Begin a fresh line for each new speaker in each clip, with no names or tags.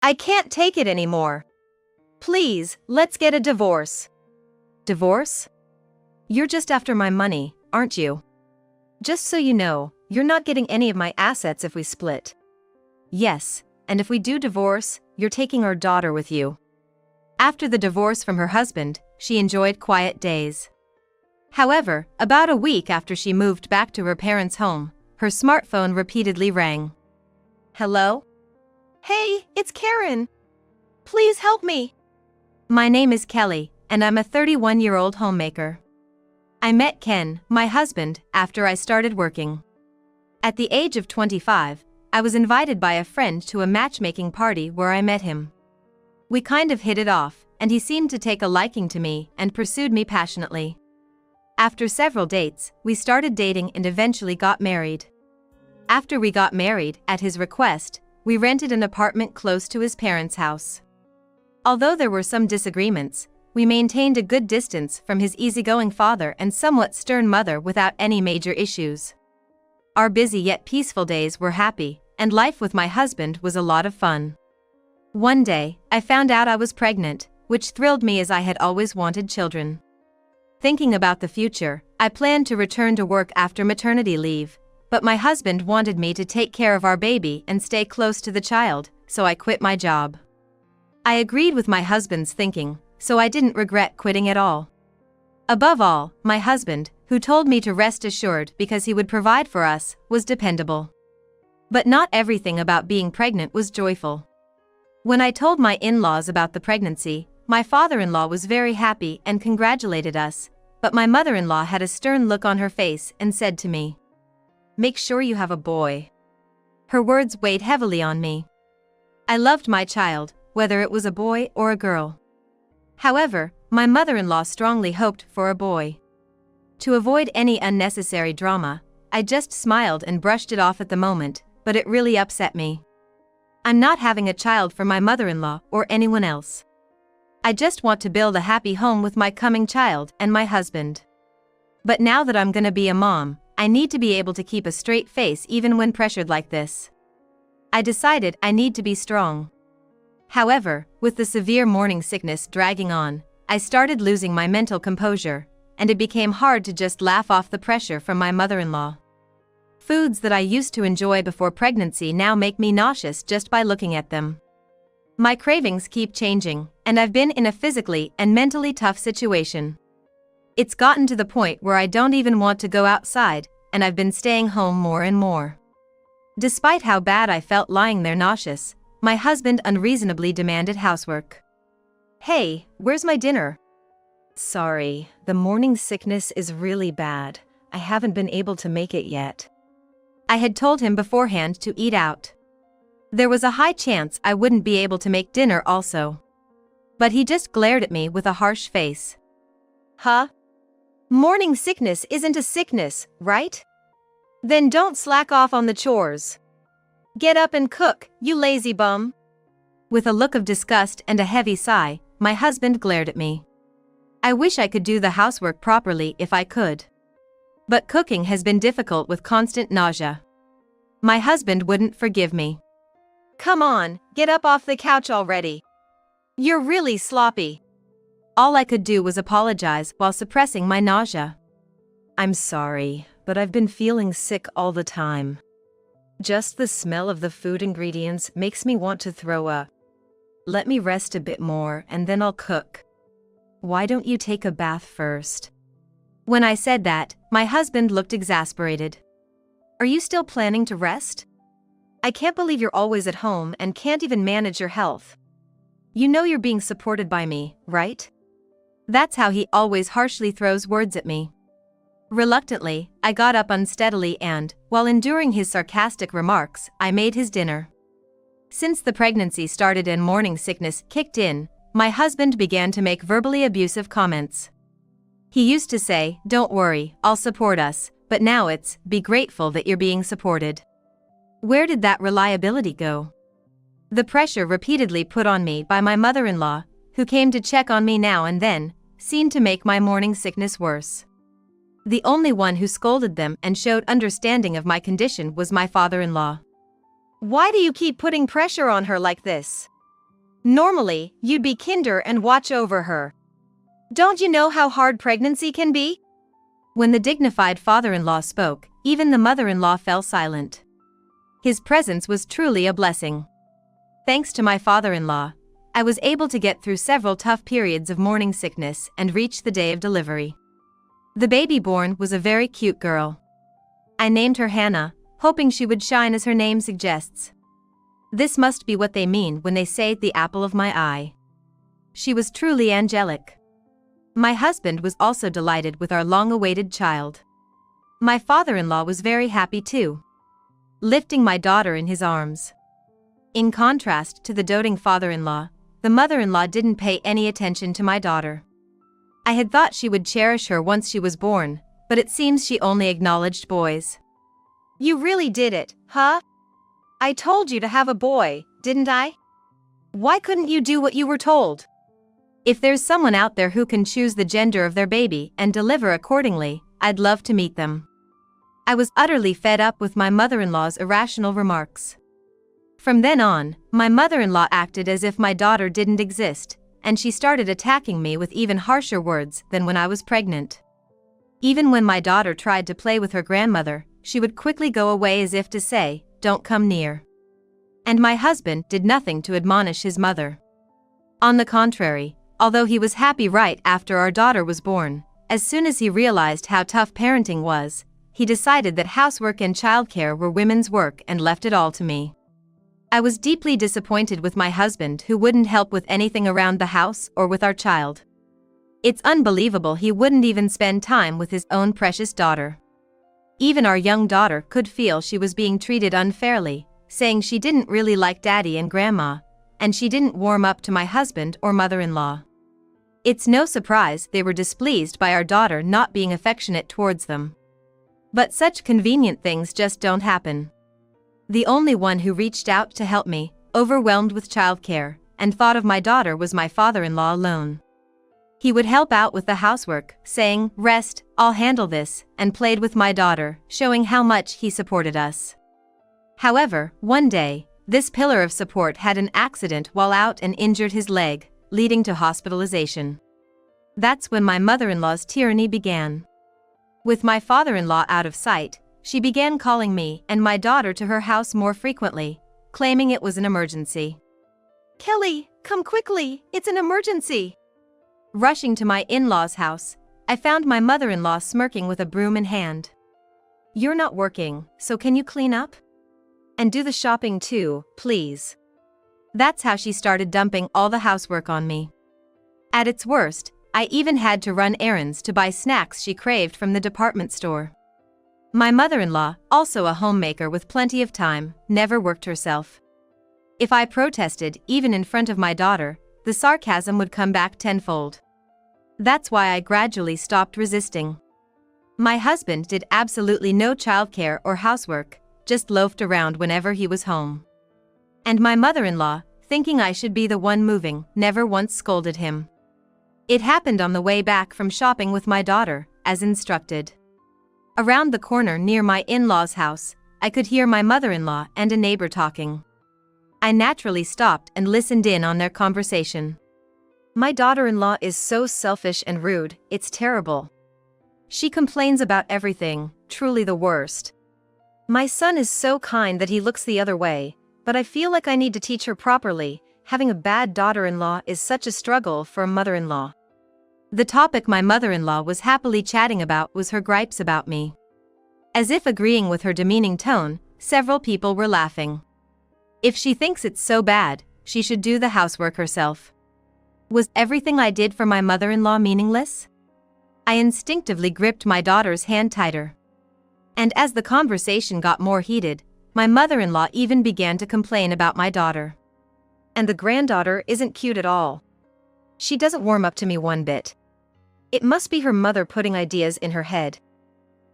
I can't take it anymore. Please, let's get a divorce. Divorce? You're just after my money, aren't you? Just so you know, you're not getting any of my assets if we split. Yes, and if we do divorce, you're taking our daughter with you. After the divorce from her husband, she enjoyed quiet days. However, about a week after she moved back to her parents' home, her smartphone repeatedly rang. Hello? Hey, it's Karen. Please help me. My name is Kelly, and I'm a 31-year-old homemaker. I met Ken, my husband, after I started working. At the age of 25, I was invited by a friend to a matchmaking party where I met him. We kind of hit it off, and he seemed to take a liking to me and pursued me passionately. After several dates, we started dating and eventually got married. After we got married, at his request, we rented an apartment close to his parents' house. Although there were some disagreements, we maintained a good distance from his easygoing father and somewhat stern mother without any major issues. Our busy yet peaceful days were happy, and life with my husband was a lot of fun. One day, I found out I was pregnant, which thrilled me as I had always wanted children. Thinking about the future, I planned to return to work after maternity leave, but my husband wanted me to take care of our baby and stay close to the child, so I quit my job. I agreed with my husband's thinking, so I didn't regret quitting at all. Above all, my husband, who told me to rest assured because he would provide for us, was dependable. But not everything about being pregnant was joyful. When I told my in-laws about the pregnancy, my father-in-law was very happy and congratulated us, but my mother-in-law had a stern look on her face and said to me, "Make sure you have a boy." Her words weighed heavily on me. I loved my child, whether it was a boy or a girl. However, my mother-in-law strongly hoped for a boy. To avoid any unnecessary drama, I just smiled and brushed it off at the moment, but it really upset me. I'm not having a child for my mother-in-law or anyone else. I just want to build a happy home with my coming child and my husband. But now that I'm gonna be a mom, I need to be able to keep a straight face even when pressured like this. I decided I need to be strong. However, with the severe morning sickness dragging on, I started losing my mental composure, and it became hard to just laugh off the pressure from my mother-in-law. Foods that I used to enjoy before pregnancy now make me nauseous just by looking at them. My cravings keep changing, and I've been in a physically and mentally tough situation. It's gotten to the point where I don't even want to go outside, and I've been staying home more and more. Despite how bad I felt lying there nauseous, my husband unreasonably demanded housework. "Hey, where's my dinner?" "Sorry, the morning sickness is really bad. I haven't been able to make it yet." I had told him beforehand to eat out. There was a high chance I wouldn't be able to make dinner also. But he just glared at me with a harsh face. "Huh? Morning sickness isn't a sickness, right? Then don't slack off on the chores. Get up and cook, you lazy bum." With a look of disgust and a heavy sigh, my husband glared at me. I wish I could do the housework properly if I could. But cooking has been difficult with constant nausea. My husband wouldn't forgive me. "Come on, get up off the couch already. You're really sloppy." All I could do was apologize while suppressing my nausea. "I'm sorry, but I've been feeling sick all the time. Just the smell of the food ingredients makes me want to throw up. Let me rest a bit more and then I'll cook. Why don't you take a bath first?" When I said that, my husband looked exasperated. "Are you still planning to rest? I can't believe you're always at home and can't even manage your health. You know you're being supported by me, right?" That's how he always harshly throws words at me. Reluctantly, I got up unsteadily and, while enduring his sarcastic remarks, I made his dinner. Since the pregnancy started and morning sickness kicked in, my husband began to make verbally abusive comments. He used to say, "Don't worry, I'll support us," but now it's, "Be grateful that you're being supported." Where did that reliability go? The pressure repeatedly put on me by my mother-in-law, who came to check on me now and then, seemed to make my morning sickness worse. The only one who scolded them and showed understanding of my condition was my father-in-law. "Why do you keep putting pressure on her like this? Normally, you'd be kinder and watch over her. Don't you know how hard pregnancy can be? When the dignified father-in-law spoke, even the mother-in-law fell silent. His presence was truly a blessing. Thanks to my father-in-law, I was able to get through several tough periods of morning sickness and reach the day of delivery. The baby born was a very cute girl. I named her Hannah, hoping she would shine as her name suggests. This must be what they mean when they say the apple of my eye. She was truly angelic. My husband was also delighted with our long-awaited child. My father-in-law was very happy too, lifting my daughter in his arms. In contrast to the doting father-in-law, the mother-in-law didn't pay any attention to my daughter. I had thought she would cherish her once she was born, but it seems she only acknowledged boys. You really did it, huh? I told you to have a boy, didn't I? Why couldn't you do what you were told? If there's someone out there who can choose the gender of their baby and deliver accordingly, I'd love to meet them. I was utterly fed up with my mother-in-law's irrational remarks. From then on, my mother-in-law acted as if my daughter didn't exist, and she started attacking me with even harsher words than when I was pregnant. Even when my daughter tried to play with her grandmother, she would quickly go away as if to say, "Don't come near." And my husband did nothing to admonish his mother. On the contrary, although he was happy right after our daughter was born, as soon as he realized how tough parenting was, he decided that housework and childcare were women's work and left it all to me. I was deeply disappointed with my husband who wouldn't help with anything around the house or with our child. It's unbelievable he wouldn't even spend time with his own precious daughter. Even our young daughter could feel she was being treated unfairly, saying she didn't really like daddy and grandma, and she didn't warm up to my husband or mother-in-law. It's no surprise they were displeased by our daughter not being affectionate towards them. But such convenient things just don't happen. The only one who reached out to help me, overwhelmed with childcare, and thought of my daughter was my father-in-law alone. He would help out with the housework, saying, "Rest, I'll handle this," and played with my daughter, showing how much he supported us. However, one day, this pillar of support had an accident while out and injured his leg, leading to hospitalization. That's when my mother-in-law's tyranny began. With my father-in-law out of sight, she began calling me and my daughter to her house more frequently, claiming it was an emergency. "Kelly, come quickly, it's an emergency." Rushing to my in-law's house, I found my mother-in-law smirking with a broom in hand. "You're not working, so can you clean up? And do the shopping too, please." That's how she started dumping all the housework on me. At its worst, I even had to run errands to buy snacks she craved from the department store. My mother-in-law, also a homemaker with plenty of time, never worked herself. If I protested, even in front of my daughter, the sarcasm would come back tenfold. That's why I gradually stopped resisting. My husband did absolutely no childcare or housework, just loafed around whenever he was home. And my mother-in-law, thinking I should be the one moving, never once scolded him. It happened on the way back from shopping with my daughter, as instructed. Around the corner near my in-law's house, I could hear my mother-in-law and a neighbor talking. I naturally stopped and listened in on their conversation. "My daughter-in-law is so selfish and rude, it's terrible. She complains about everything, truly the worst. My son is so kind that he looks the other way, but I feel like I need to teach her properly. Having a bad daughter-in-law is such a struggle for a mother-in-law." The topic my mother-in-law was happily chatting about was her gripes about me. As if agreeing with her demeaning tone, several people were laughing. If she thinks it's so bad, she should do the housework herself. Was everything I did for my mother-in-law meaningless? I instinctively gripped my daughter's hand tighter. And as the conversation got more heated, my mother-in-law even began to complain about my daughter. "And the granddaughter isn't cute at all. She doesn't warm up to me one bit. It must be her mother putting ideas in her head.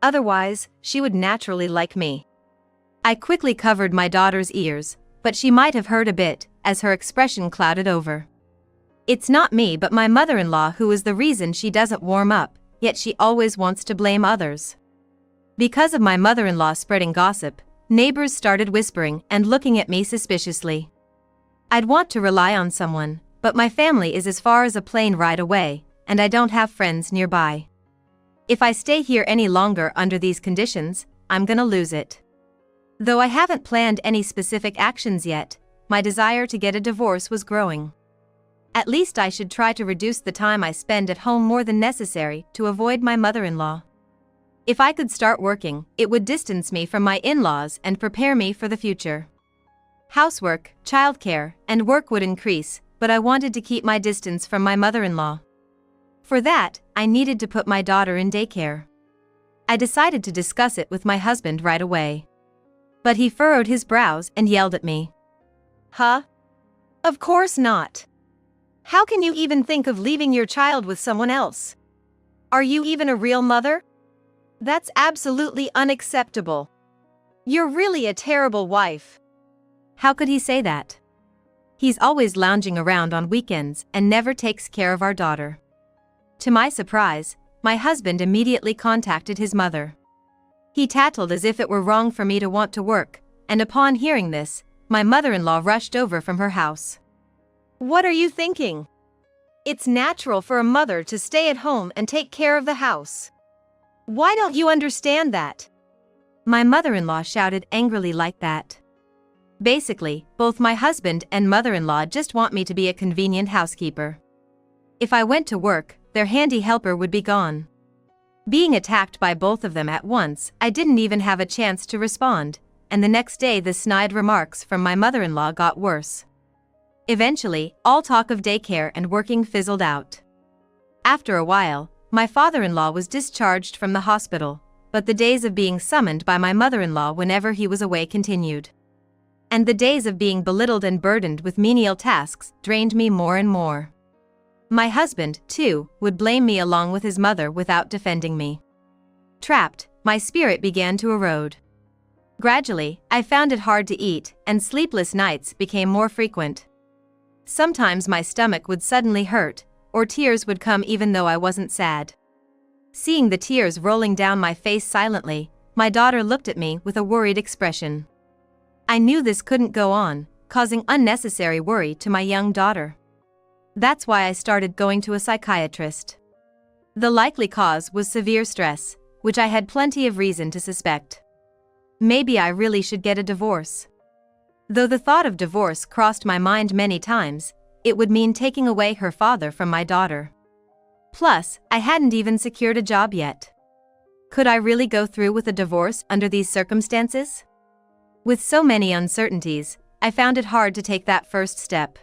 Otherwise, she would naturally like me." I quickly covered my daughter's ears, but she might have heard a bit, as her expression clouded over. It's not me but my mother-in-law who is the reason she doesn't warm up, yet she always wants to blame others. Because of my mother-in-law spreading gossip, neighbors started whispering and looking at me suspiciously. I'd want to rely on someone, but my family is as far as a plane ride away, and I don't have friends nearby. If I stay here any longer under these conditions, I'm gonna lose it. Though I haven't planned any specific actions yet, my desire to get a divorce was growing. At least I should try to reduce the time I spend at home more than necessary to avoid my mother-in-law. If I could start working, it would distance me from my in-laws and prepare me for the future. Housework, childcare, and work would increase, but I wanted to keep my distance from my mother-in-law. For that, I needed to put my daughter in daycare. I decided to discuss it with my husband right away. But he furrowed his brows and yelled at me. Huh? Of course not. How can you even think of leaving your child with someone else? Are you even a real mother? That's absolutely unacceptable. You're really a terrible wife. How could he say that? He's always lounging around on weekends and never takes care of our daughter. To my surprise, my husband immediately contacted his mother. He tattled as if it were wrong for me to want to work, and upon hearing this, my mother-in-law rushed over from her house. What are you thinking? It's natural for a mother to stay at home and take care of the house. Why don't you understand that? My mother-in-law shouted angrily like that. Basically, both my husband and mother-in-law just want me to be a convenient housekeeper. If I went to work, their handy helper would be gone. Being attacked by both of them at once, I didn't even have a chance to respond, and the next day the snide remarks from my mother-in-law got worse. Eventually, all talk of daycare and working fizzled out. After a while, my father-in-law was discharged from the hospital, but the days of being summoned by my mother-in-law whenever he was away continued. And the days of being belittled and burdened with menial tasks drained me more and more. My husband, too, would blame me along with his mother without defending me. Trapped, my spirit began to erode. Gradually, I found it hard to eat, and sleepless nights became more frequent. Sometimes my stomach would suddenly hurt, or tears would come even though I wasn't sad. Seeing the tears rolling down my face silently, my daughter looked at me with a worried expression. I knew this couldn't go on, causing unnecessary worry to my young daughter. That's why I started going to a psychiatrist. The likely cause was severe stress, which I had plenty of reason to suspect. Maybe I really should get a divorce. Though the thought of divorce crossed my mind many times, it would mean taking away her father from my daughter. Plus, I hadn't even secured a job yet. Could I really go through with a divorce under these circumstances? With so many uncertainties, I found it hard to take that first step.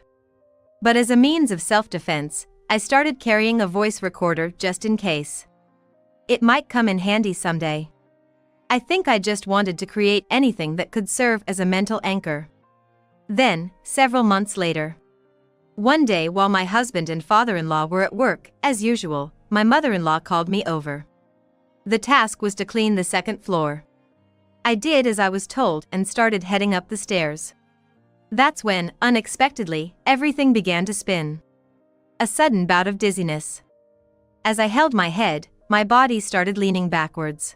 But as a means of self-defense, I started carrying a voice recorder just in case. It might come in handy someday. I think I just wanted to create anything that could serve as a mental anchor. Then, several months later, one day while my husband and father-in-law were at work, as usual, my mother-in-law called me over. The task was to clean the second floor. I did as I was told and started heading up the stairs. That's when, unexpectedly, everything began to spin. A sudden bout of dizziness. As I held my head, my body started leaning backwards.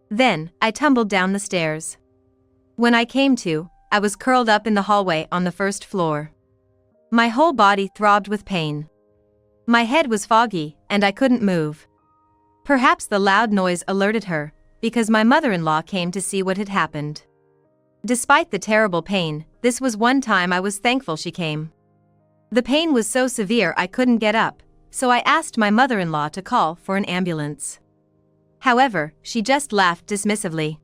Then, I tumbled down the stairs. When I came to, I was curled up in the hallway on the first floor. My whole body throbbed with pain. My head was foggy, and I couldn't move. Perhaps the loud noise alerted her, because my mother-in-law came to see what had happened. Despite the terrible pain, this was one time I was thankful she came. The pain was so severe I couldn't get up, so I asked my mother-in-law to call for an ambulance. However, she just laughed dismissively.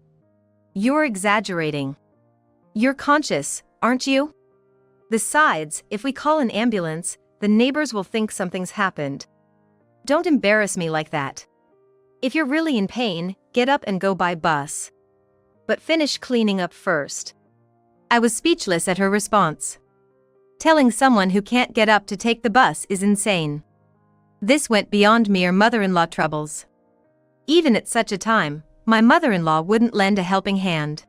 You're exaggerating. You're conscious, aren't you? Besides, if we call an ambulance, the neighbors will think something's happened. Don't embarrass me like that. If you're really in pain, get up and go by bus. But finish cleaning up first. I was speechless at her response. Telling someone who can't get up to take the bus is insane. This went beyond mere mother-in-law troubles. Even at such a time, my mother-in-law wouldn't lend a helping hand.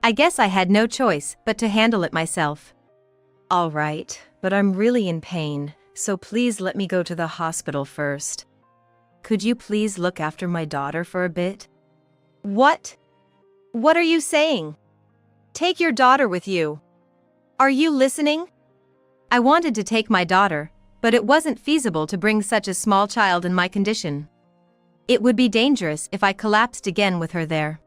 I guess I had no choice but to handle it myself. All right, but I'm really in pain, so please let me go to the hospital first. Could you please look after my daughter for a bit? What? What are you saying? Take your daughter with you. Are you listening? I wanted to take my daughter, but it wasn't feasible to bring such a small child in my condition. It would be dangerous if I collapsed again with her there.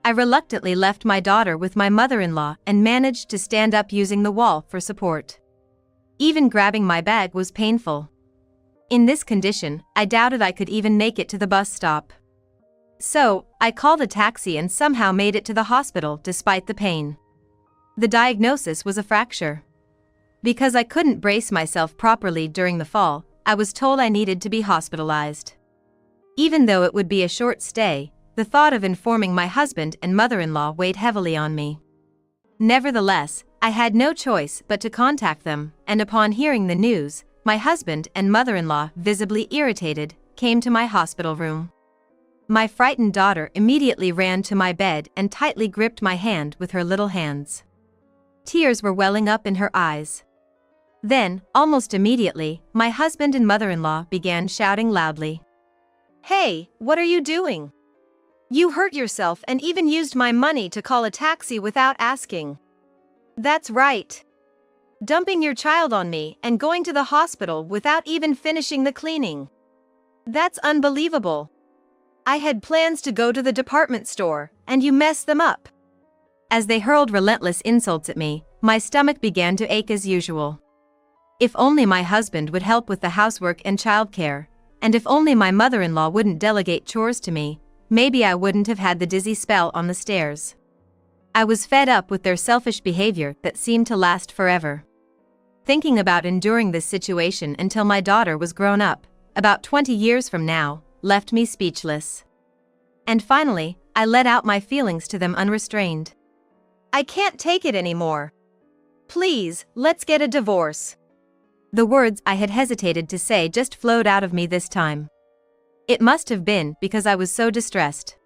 I reluctantly left my daughter with my mother-in-law and managed to stand up using the wall for support. Even grabbing my bag was painful. In this condition, I doubted I could even make it to the bus stop. So, I called a taxi and somehow made it to the hospital despite the pain. The diagnosis was a fracture. Because I couldn't brace myself properly during the fall, I was told I needed to be hospitalized. Even though it would be a short stay, the thought of informing my husband and mother-in-law weighed heavily on me. Nevertheless, I had no choice but to contact them, and upon hearing the news, my husband and mother-in-law, visibly irritated, came to my hospital room. My frightened daughter immediately ran to my bed and tightly gripped my hand with her little hands. Tears were welling up in her eyes. Then, almost immediately, my husband and mother-in-law began shouting loudly. "Hey, what are you doing? You hurt yourself and even used my money to call a taxi without asking. That's right. Dumping your child on me and going to the hospital without even finishing the cleaning. That's unbelievable. I had plans to go to the department store, and you messed them up." As they hurled relentless insults at me, my stomach began to ache as usual. If only my husband would help with the housework and childcare, and if only my mother-in-law wouldn't delegate chores to me, maybe I wouldn't have had the dizzy spell on the stairs. I was fed up with their selfish behavior that seemed to last forever. Thinking about enduring this situation until my daughter was grown up, about 20 years from now, left me speechless. And finally, I let out my feelings to them unrestrained. "I can't take it anymore. Please, let's get a divorce." The words I had hesitated to say just flowed out of me this time. It must have been because I was so distressed.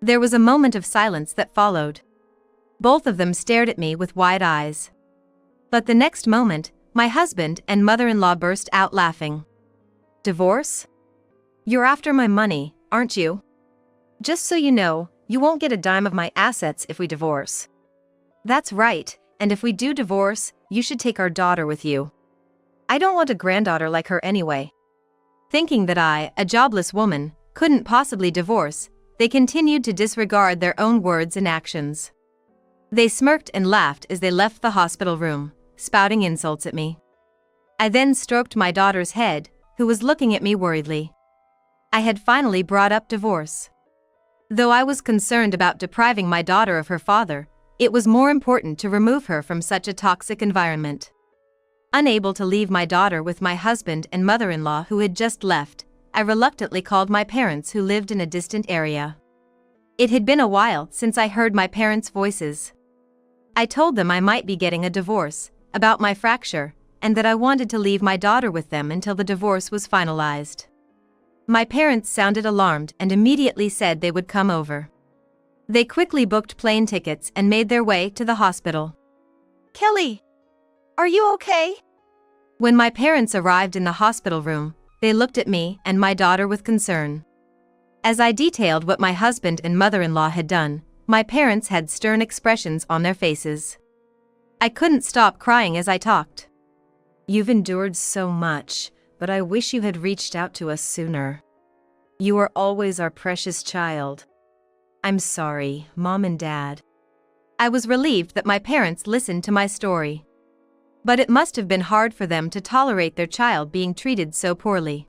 There was a moment of silence that followed. Both of them stared at me with wide eyes. But the next moment, my husband and mother-in-law burst out laughing. "Divorce? You're after my money, aren't you? Just so you know, you won't get a dime of my assets if we divorce." "That's right, and if we do divorce, you should take our daughter with you. I don't want a granddaughter like her anyway." Thinking that I, a jobless woman, couldn't possibly divorce, they continued to disregard their own words and actions. They smirked and laughed as they left the hospital room, spouting insults at me. I then stroked my daughter's head, who was looking at me worriedly. I had finally brought up divorce. Though I was concerned about depriving my daughter of her father, it was more important to remove her from such a toxic environment. Unable to leave my daughter with my husband and mother-in-law who had just left, I reluctantly called my parents who lived in a distant area. It had been a while since I heard my parents' voices. I told them I might be getting a divorce, about my fracture, and that I wanted to leave my daughter with them until the divorce was finalized. My parents sounded alarmed and immediately said they would come over. They quickly booked plane tickets and made their way to the hospital. "Kelly, are you okay?" When my parents arrived in the hospital room, they looked at me and my daughter with concern. As I detailed what my husband and mother-in-law had done, my parents had stern expressions on their faces. I couldn't stop crying as I talked. "You've endured so much, but I wish you had reached out to us sooner. You are always our precious child. I'm sorry, Mom and Dad." I was relieved that my parents listened to my story. But it must have been hard for them to tolerate their child being treated so poorly.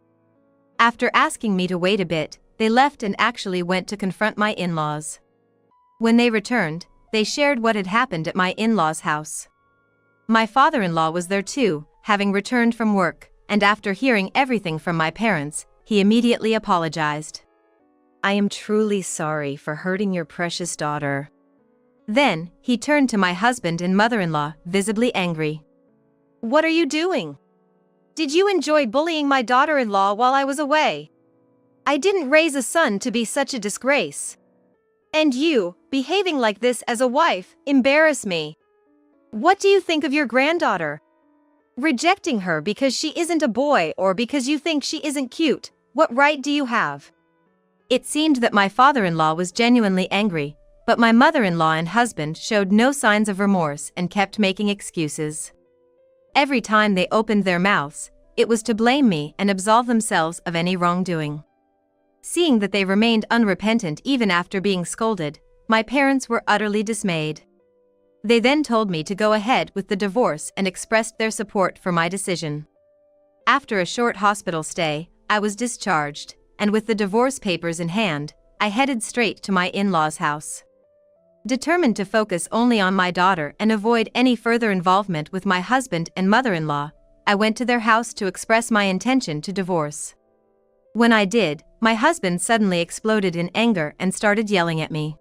After asking me to wait a bit, they left and actually went to confront my in-laws. When they returned, they shared what had happened at my in-laws' house. My father-in-law was there too, having returned from work, and after hearing everything from my parents, he immediately apologized. "I am truly sorry for hurting your precious daughter." Then, he turned to my husband and mother-in-law, visibly angry. "What are you doing? Did you enjoy bullying my daughter-in-law while I was away? I didn't raise a son to be such a disgrace. And you, behaving like this as a wife, embarrass me. What do you think of your granddaughter? Rejecting her because she isn't a boy or because you think she isn't cute, what right do you have?" It seemed that my father-in-law was genuinely angry, but my mother-in-law and husband showed no signs of remorse and kept making excuses. Every time they opened their mouths, it was to blame me and absolve themselves of any wrongdoing. Seeing that they remained unrepentant even after being scolded, my parents were utterly dismayed. They then told me to go ahead with the divorce and expressed their support for my decision. After a short hospital stay, I was discharged, and with the divorce papers in hand, I headed straight to my in-laws' house. Determined to focus only on my daughter and avoid any further involvement with my husband and mother-in-law, I went to their house to express my intention to divorce. When I did, my husband suddenly exploded in anger and started yelling at me.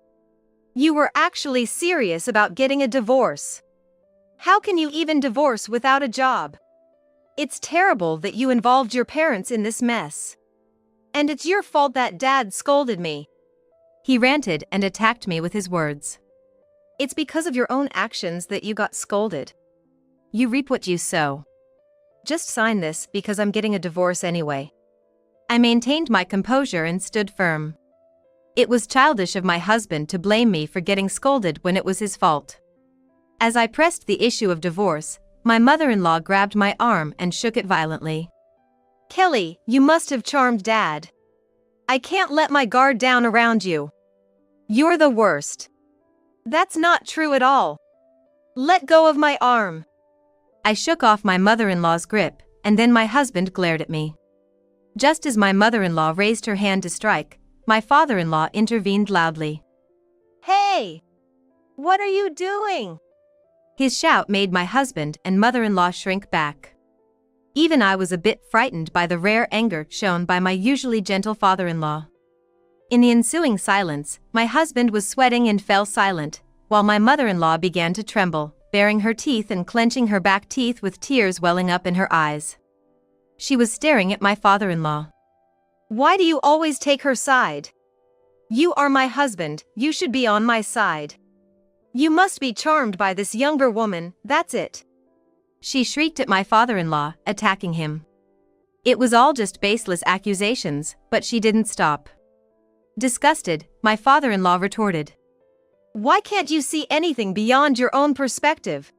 "You were actually serious about getting a divorce? How can you even divorce without a job? It's terrible that you involved your parents in this mess. And it's your fault that Dad scolded me." He ranted and attacked me with his words. "It's because of your own actions that you got scolded. You reap what you sow. Just sign this because I'm getting a divorce anyway." I maintained my composure and stood firm. It was childish of my husband to blame me for getting scolded when it was his fault. As I pressed the issue of divorce, my mother-in-law grabbed my arm and shook it violently. "Kelly, you must have charmed Dad. I can't let my guard down around you. You're the worst." "That's not true at all. Let go of my arm." I shook off my mother-in-law's grip, and then my husband glared at me. Just as my mother-in-law raised her hand to strike, my father-in-law intervened loudly. "Hey! What are you doing?" His shout made my husband and mother-in-law shrink back. Even I was a bit frightened by the rare anger shown by my usually gentle father-in-law. In the ensuing silence, my husband was sweating and fell silent, while my mother-in-law began to tremble, baring her teeth and clenching her back teeth with tears welling up in her eyes. She was staring at my father-in-law. "Why do you always take her side? You are my husband, you should be on my side. You must be charmed by this younger woman, that's it." She shrieked at my father-in-law, attacking him. It was all just baseless accusations, but she didn't stop. Disgusted, my father-in-law retorted. "Why can't you see anything beyond your own perspective?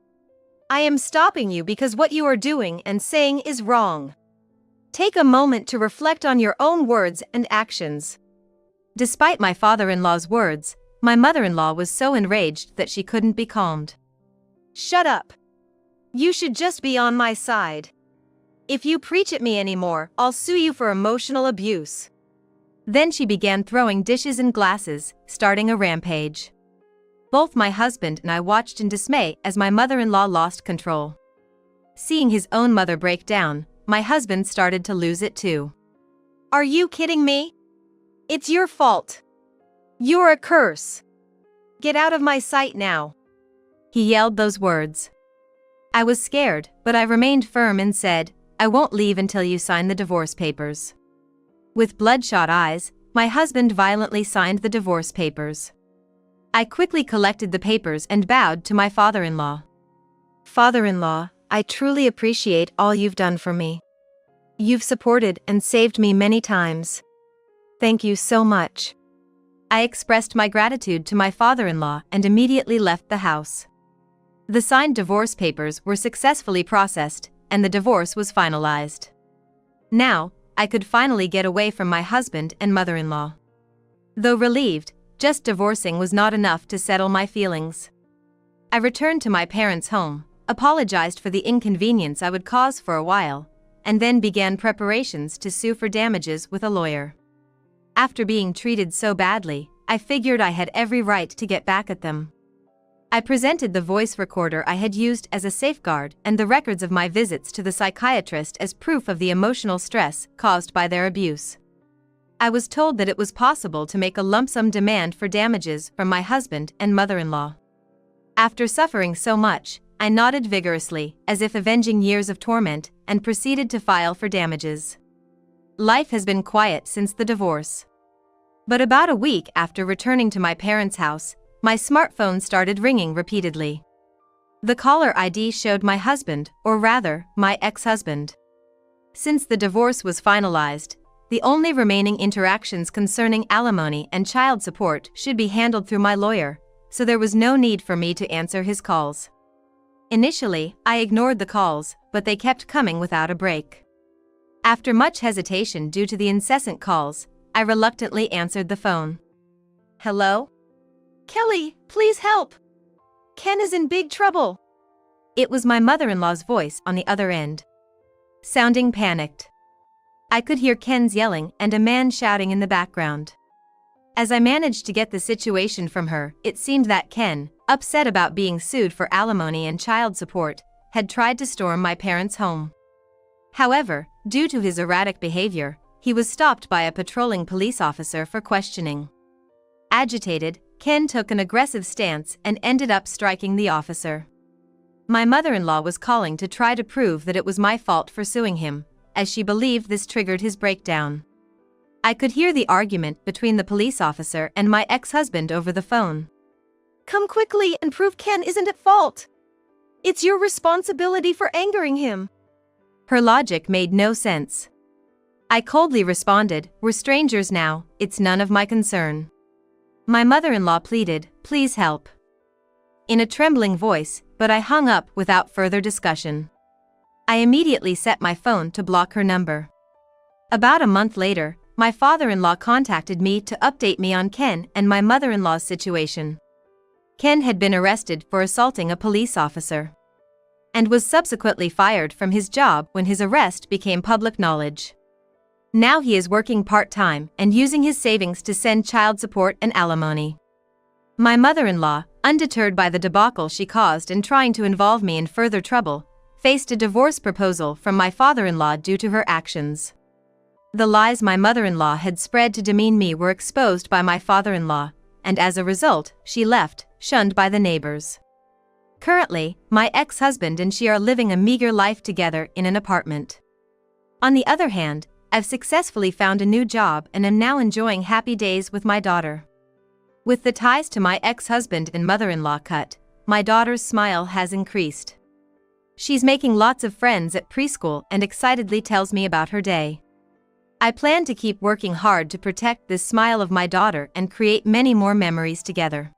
I am stopping you because what you are doing and saying is wrong. Take a moment to reflect on your own words and actions." Despite my father-in-law's words, my mother-in-law was so enraged that she couldn't be calmed. "Shut up. You should just be on my side. If you preach at me anymore, I'll sue you for emotional abuse." Then she began throwing dishes and glasses, starting a rampage. Both my husband and I watched in dismay as my mother-in-law lost control. Seeing his own mother break down, my husband started to lose it too. "Are you kidding me? It's your fault. You're a curse. Get out of my sight now." He yelled those words. I was scared, but I remained firm and said, "I won't leave until you sign the divorce papers." With bloodshot eyes, my husband violently signed the divorce papers. I quickly collected the papers and bowed to my father-in-law. "Father-in-law, I truly appreciate all you've done for me. You've supported and saved me many times. Thank you so much." I expressed my gratitude to my father-in-law and immediately left the house. The signed divorce papers were successfully processed, and the divorce was finalized. Now, I could finally get away from my husband and mother-in-law. Though relieved, just divorcing was not enough to settle my feelings. I returned to my parents' home, apologized for the inconvenience I would cause for a while, and then began preparations to sue for damages with a lawyer. After being treated so badly, I figured I had every right to get back at them. I presented the voice recorder I had used as a safeguard and the records of my visits to the psychiatrist as proof of the emotional stress caused by their abuse. I was told that it was possible to make a lump sum demand for damages from my husband and mother-in-law. After suffering so much, I nodded vigorously, as if avenging years of torment, and proceeded to file for damages. Life has been quiet since the divorce. But about a week after returning to my parents' house, my smartphone started ringing repeatedly. The caller ID showed my husband, or rather, my ex-husband. Since the divorce was finalized, the only remaining interactions concerning alimony and child support should be handled through my lawyer, so there was no need for me to answer his calls. Initially, I ignored the calls, but they kept coming without a break. After much hesitation due to the incessant calls, I reluctantly answered the phone. "Hello? Kelly, please help. Ken is in big trouble." It was my mother-in-law's voice on the other end, sounding panicked. I could hear Ken's yelling and a man shouting in the background. As I managed to get the situation from her, it seemed that Ken, upset about being sued for alimony and child support, had tried to storm my parents' home. However, due to his erratic behavior, he was stopped by a patrolling police officer for questioning. Agitated, Ken took an aggressive stance and ended up striking the officer. My mother-in-law was calling to try to prove that it was my fault for suing him, as she believed this triggered his breakdown. I could hear the argument between the police officer and my ex-husband over the phone. "Come quickly and prove Ken isn't at fault. It's your responsibility for angering him." Her logic made no sense. I coldly responded, "We're strangers now, it's none of my concern." My mother-in-law pleaded, "Please help," in a trembling voice, but I hung up without further discussion. I immediately set my phone to block her number. About a month later, my father-in-law contacted me to update me on Ken and my mother-in-law's situation. Ken had been arrested for assaulting a police officer and was subsequently fired from his job when his arrest became public knowledge. Now he is working part-time and using his savings to send child support and alimony. My mother-in-law, undeterred by the debacle she caused and trying to involve me in further trouble, faced a divorce proposal from my father-in-law due to her actions. The lies my mother-in-law had spread to demean me were exposed by my father-in-law, and as a result, she left, shunned by the neighbors. Currently, my ex-husband and she are living a meager life together in an apartment. On the other hand, I've successfully found a new job and am now enjoying happy days with my daughter. With the ties to my ex-husband and mother-in-law cut, my daughter's smile has increased. She's making lots of friends at preschool and excitedly tells me about her day. I plan to keep working hard to protect this smile of my daughter and create many more memories together.